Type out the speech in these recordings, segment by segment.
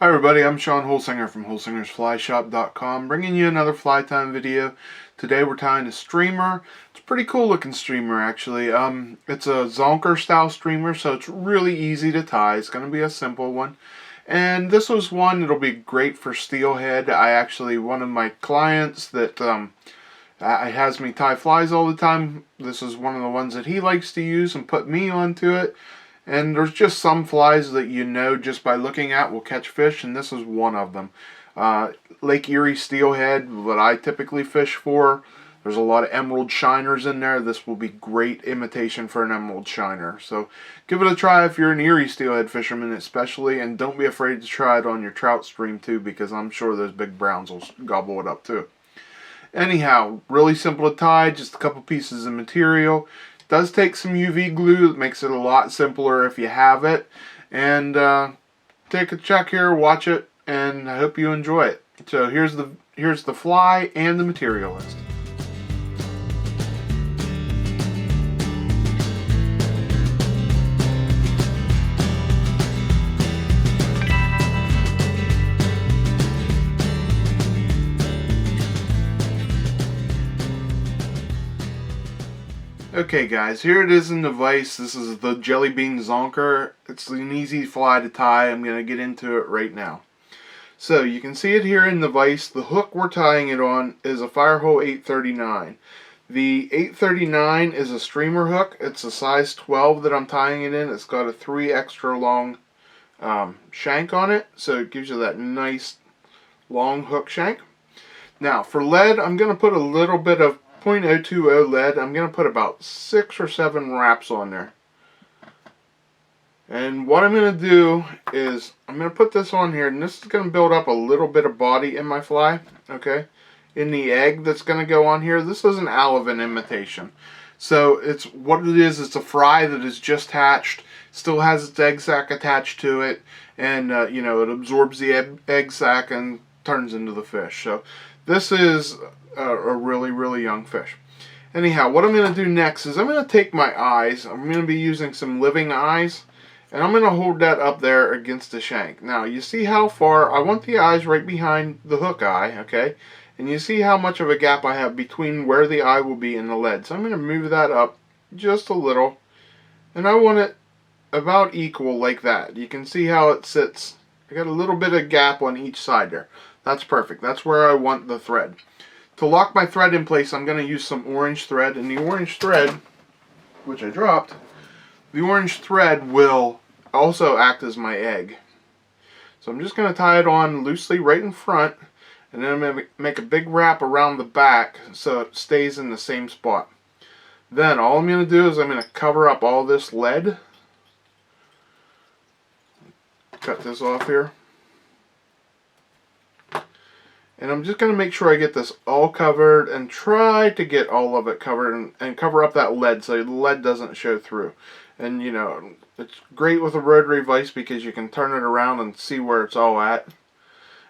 Hi everybody, I'm Sean Holsinger from HolsingersFlyShop.com, bringing you another fly time video. Today we're tying a streamer. It's a pretty cool looking streamer actually. It's a Zonker style streamer, so it's really easy to tie. It's going to be a simple one. And this was one that'll be great for steelhead. One of my clients that has me tie flies all the time, this is one of the ones that he likes to use and put me onto it. And there's just some flies that you know just by looking at will catch fish, and this is one of them. Lake Erie steelhead, what I typically fish for. There's a lot of emerald shiners in there. This will be great imitation for an emerald shiner. So give it a try if you're an Erie steelhead fisherman especially, and don't be afraid to try it on your trout stream too, because I'm sure those big browns will gobble it up too. Anyhow, really simple to tie, just a couple pieces of material. Does take some UV glue. That makes it a lot simpler if you have it. And take a check here, watch it, and I hope you enjoy it. So here's the fly and the material list. Okay guys, here it is in the vise. This is the Jelly Bean Zonker. It's an easy fly to tie. I'm going to get into it right now. So you can see it here in the vise. The hook we're tying it on is a Firehole 839. The 839 is a streamer hook. It's a size 12 that I'm tying it in. It's got a 3 extra long shank on it, so it gives you that nice long hook shank. Now for lead, I'm going to put a little bit of 0.020 lead. I'm going to put about 6 or 7 wraps on there. And what I'm going to do is I'm going to put this on here, and this is going to build up a little bit of body in my fly, okay? In the egg that's going to go on here. This is an Alevin imitation. So it's what it is, it's a fry that is just hatched, still has its egg sac attached to it, and you know, it absorbs the egg sac and turns into the fish. So this is a really young fish. Anyhow, what I'm going to do next is I'm going to take my eyes. I'm going to be using some living eyes, and I'm going to hold that up there against the shank. Now you see how far I want the eyes right behind the hook eye, okay? And you see how much of a gap I have between where the eye will be and the lead. So I'm going to move that up just a little, and I want it about equal like that. You can see how it sits. I got a little bit of gap on each side there. That's perfect. That's where I want the thread. To lock my thread in place, I'm going to use some orange thread, and the orange thread, which I dropped, the orange thread will also act as my egg. So I'm just going to tie it on loosely right in front, and then I'm going to make a big wrap around the back so it stays in the same spot. Then all I'm going to do is I'm going to cover up all this lead. Cut this off here. And I'm just going to make sure I get this all covered and try to get all of it covered and cover up that lead so the lead doesn't show through. And you know, it's great with a rotary vise because you can turn it around and see where it's all at.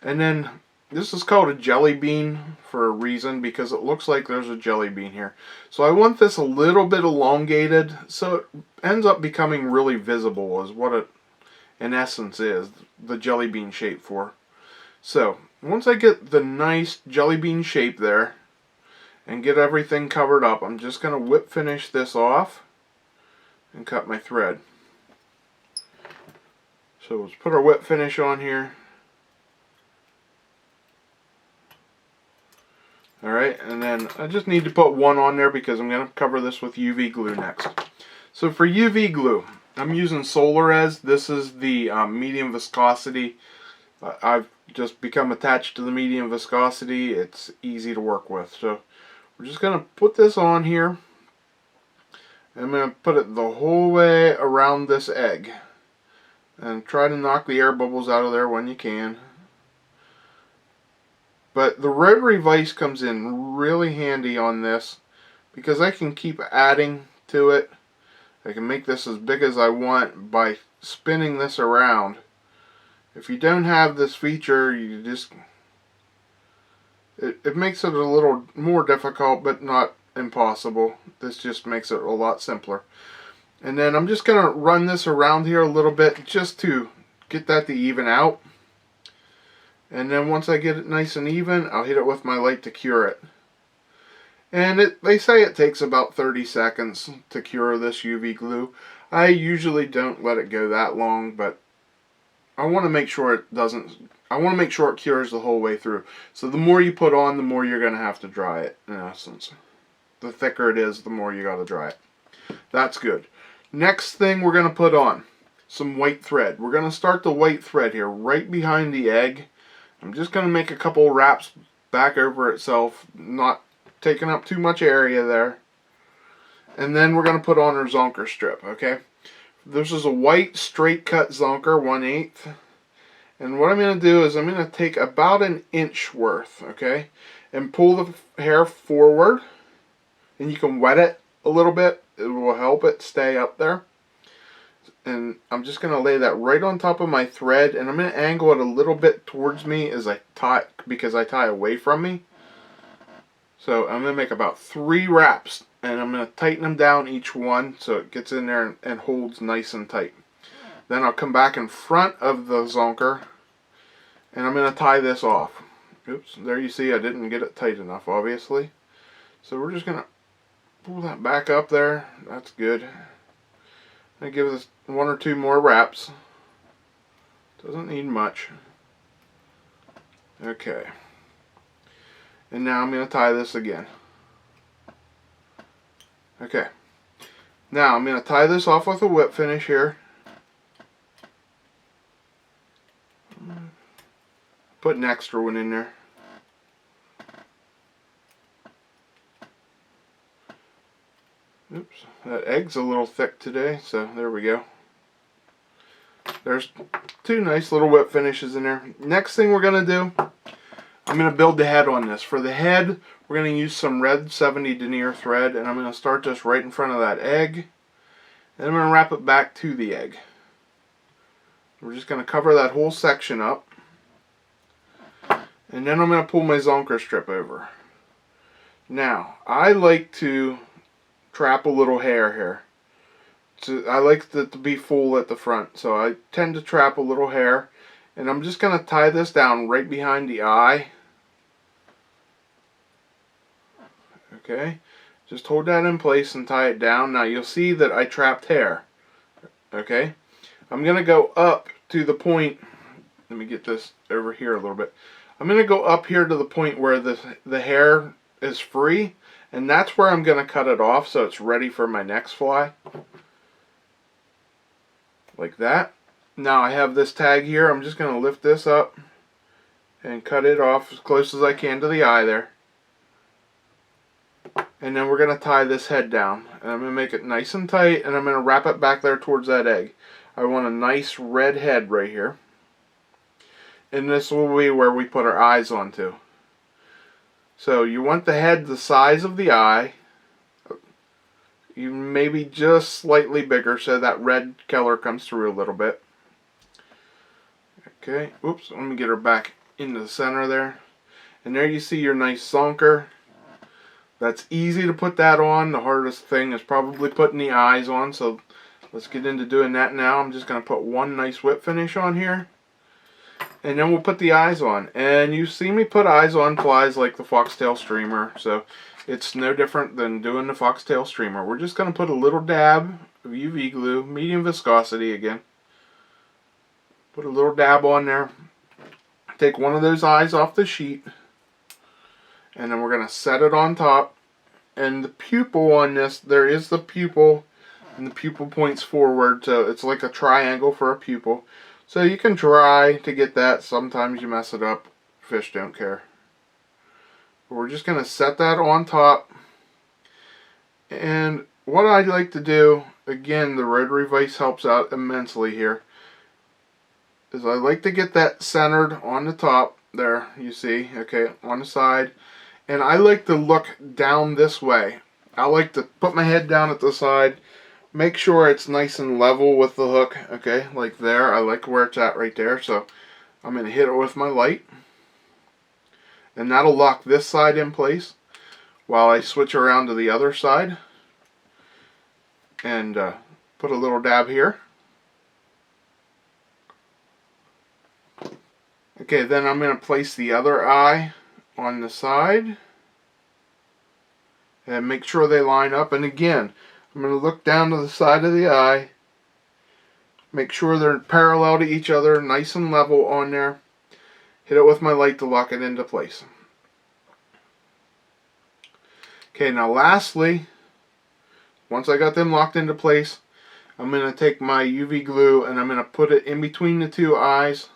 And then this is called a jelly bean for a reason, because it looks like there's a jelly bean here. So I want this a little bit elongated so it ends up becoming really visible, is what it in essence is, the jelly bean shape for. So once I get the nice jelly bean shape there and get everything covered up, I'm just going to whip finish this off and cut my thread. So let's put our whip finish on here. Alright, and then I just need to put one on there because I'm going to cover this with UV glue next. So for UV glue, I'm using Solarez. This is the medium viscosity. I've just become attached to the medium viscosity. It's easy to work with. So we're just going to put this on here. I'm going to put it the whole way around this egg. And try to knock the air bubbles out of there when you can. But the rotary vise comes in really handy on this because I can keep adding to it. I can make this as big as I want by spinning this around. If you don't have this feature, you just it makes it a little more difficult, but not impossible. This just makes it a lot simpler. And then I'm just going to run this around here a little bit just to get that to even out. And then once I get it nice and even, I'll hit it with my light to cure it. And they say it takes about 30 seconds to cure this UV glue. I usually don't let it go that long, but I want to make sure it doesn't. I want to make sure it cures the whole way through. So the more you put on, the more you're going to have to dry it, in essence. The thicker it is, the more you got to dry it. That's good. Next thing we're going to put on, some white thread. We're going to start the white thread here, right behind the egg. I'm just going to make a couple wraps back over itself, not taking up too much area there. And then we're going to put on our Zonker strip, okay? This is a white straight cut Zonker, 1/8. And what I'm going to do is I'm going to take about an inch worth, okay? And pull the hair forward. And you can wet it a little bit. It will help it stay up there. And I'm just going to lay that right on top of my thread. And I'm going to angle it a little bit towards me as I tie, because I tie away from me. So I'm going to make about 3 wraps. And I'm going to tighten them down each one so it gets in there and holds nice and tight. Then I'll come back in front of the Zonker. And I'm going to tie this off. Oops, there you see I didn't get it tight enough, obviously. So we're just going to pull that back up there. That's good. I give this 1 or 2 more wraps. Doesn't need much. Okay. And now I'm going to tie this again. Okay. Now I'm going to tie this off with a whip finish here. Put an extra one in there. Oops, that egg's a little thick today, so there we go. There's 2 nice little whip finishes in there. Next thing we're going to do, I'm going to build the head on this. For the head, we're going to use some red 70 Denier thread, and I'm going to start this right in front of that egg. And I'm going to wrap it back to the egg. We're just going to cover that whole section up. And then I'm going to pull my Zonker strip over. Now, I like to trap a little hair here. So I like it to be full at the front, so I tend to trap a little hair. And I'm just going to tie this down right behind the eye. Okay, just hold that in place and tie it down. Now you'll see that I trapped hair. Okay, I'm going to go up to the point, let me get this over here a little bit. I'm going to go up here to the point where the hair is free, and that's where I'm going to cut it off so it's ready for my next fly. Like that. Now I have this tag here. I'm just going to lift this up and cut it off as close as I can to the eye there. And then we're going to tie this head down. And I'm going to make it nice and tight, and I'm going to wrap it back there towards that egg. I want a nice red head right here. And this will be where we put our eyes onto. So you want the head the size of the eye. You maybe just slightly bigger so that red color comes through a little bit. Okay, oops, let me get her back into the center there. And there you see your nice Zonker. That's easy to put that on. The hardest thing is probably putting the eyes on, so let's get into doing that now. I'm just going to put 1 nice whip finish on here. And then we'll put the eyes on. And you see me put eyes on flies like the foxtail streamer, so it's no different than doing the foxtail streamer. We're just going to put a little dab of UV glue, medium viscosity again. Put a little dab on there. Take one of those eyes off the sheet. And then we're going to set it on top. And the pupil on this, there is the pupil, and the pupil points forward, so it's like a triangle for a pupil. So you can try to get that. Sometimes you mess it up. Fish don't care. But we're just going to set that on top. And what I like to do, again, the rotary vise helps out immensely here, is I like to get that centered on the top there, you see, okay, on the side. And I like to look down this way. I like to put my head down at the side, make sure it's nice and level with the hook, okay, like there. I like where it's at right there, so I'm going to hit it with my light. And that'll lock this side in place while I switch around to the other side. And put a little dab here. Okay, then I'm going to place the other eye on the side and make sure they line up. And again, I'm going to look down to the side of the eye, make sure they're parallel to each other, nice and level on there. Hit it with my light to lock it into place. Okay, now lastly, once I got them locked into place, I'm going to take my UV glue and I'm going to put it in between the two eyes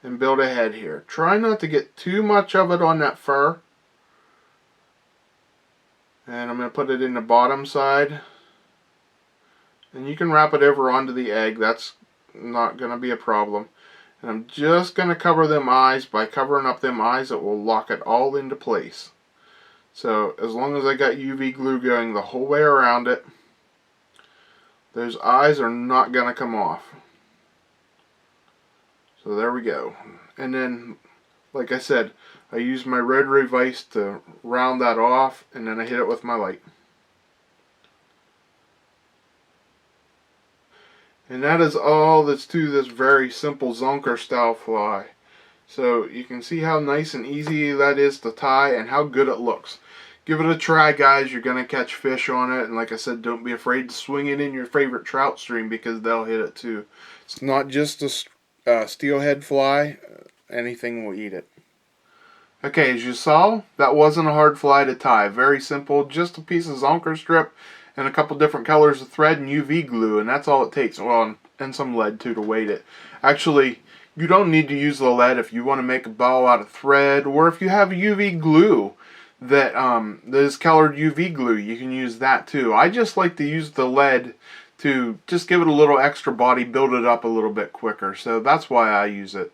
and build a head here. Try not to get too much of it on that fur. And I'm going to put it in the bottom side. And you can wrap it over onto the egg. That's not going to be a problem. And I'm just going to cover them eyes. By covering up them eyes, it will lock it all into place. So as long as I got UV glue going the whole way around it, those eyes are not going to come off. So there we go. And then, like I said, I use my rotary vise to round that off, and then I hit it with my light. And that is all that's to this very simple Zonker style fly. So you can see how nice and easy that is to tie and how good it looks. Give it a try, guys. You're going to catch fish on it. And like I said, don't be afraid to swing it in your favorite trout stream because they'll hit it too. It's not just a steelhead fly. Anything will eat it. Okay, as you saw, that wasn't a hard fly to tie. Very simple. Just a piece of Zonker strip and a couple different colors of thread and UV glue. And that's all it takes. Well, and some lead too to weight it. Actually, you don't need to use the lead if you want to make a bow out of thread, or if you have UV glue that is colored UV glue, you can use that too. I just like to use the lead to just give it a little extra body, build it up a little bit quicker. So that's why I use it.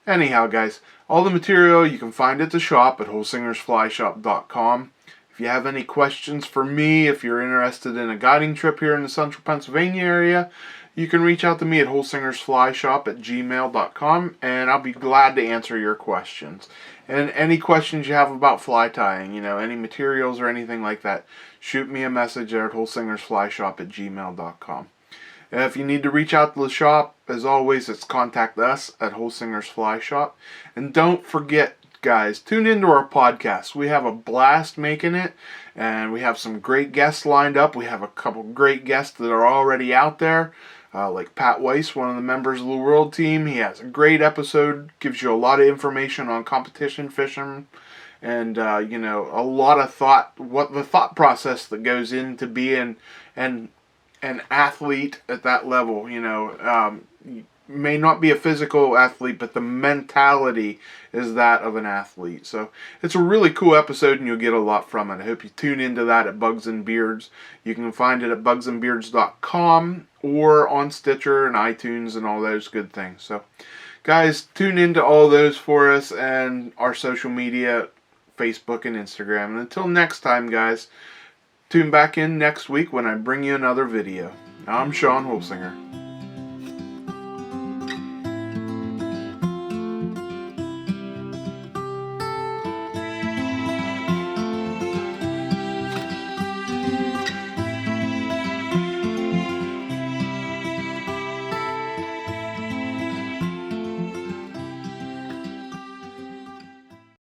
Anyhow, guys, all the material you can find at the shop at holsingersflyshop.com. If you have any questions for me, if you're interested in a guiding trip here in the central Pennsylvania area, you can reach out to me at holsingersflyshop@gmail.com, and I'll be glad to answer your questions. And any questions you have about fly tying, any materials or anything like that, shoot me a message there at holsingersflyshop@gmail.com. If you need to reach out to the shop, as always, it's contact us at Holsinger's Fly Shop. And don't forget, guys, tune into our podcast. We have a blast making it, and we have some great guests lined up. We have a couple great guests that are already out there, like Pat Weiss, one of the members of the World Team. He has a great episode, gives you a lot of information on competition fishing, and a lot of thought, what the thought process that goes into being an athlete at that level. You may not be a physical athlete, but the mentality is that of an athlete. So it's a really cool episode, and you'll get a lot from it. I hope you tune into that at Bugs and Beards. You can find it at bugsandbeards.com or on Stitcher and iTunes and all those good things. So guys, tune into all those for us and our social media, Facebook and Instagram. And until next time, guys, tune back in next week when I bring you another video. I'm Sean Holsinger.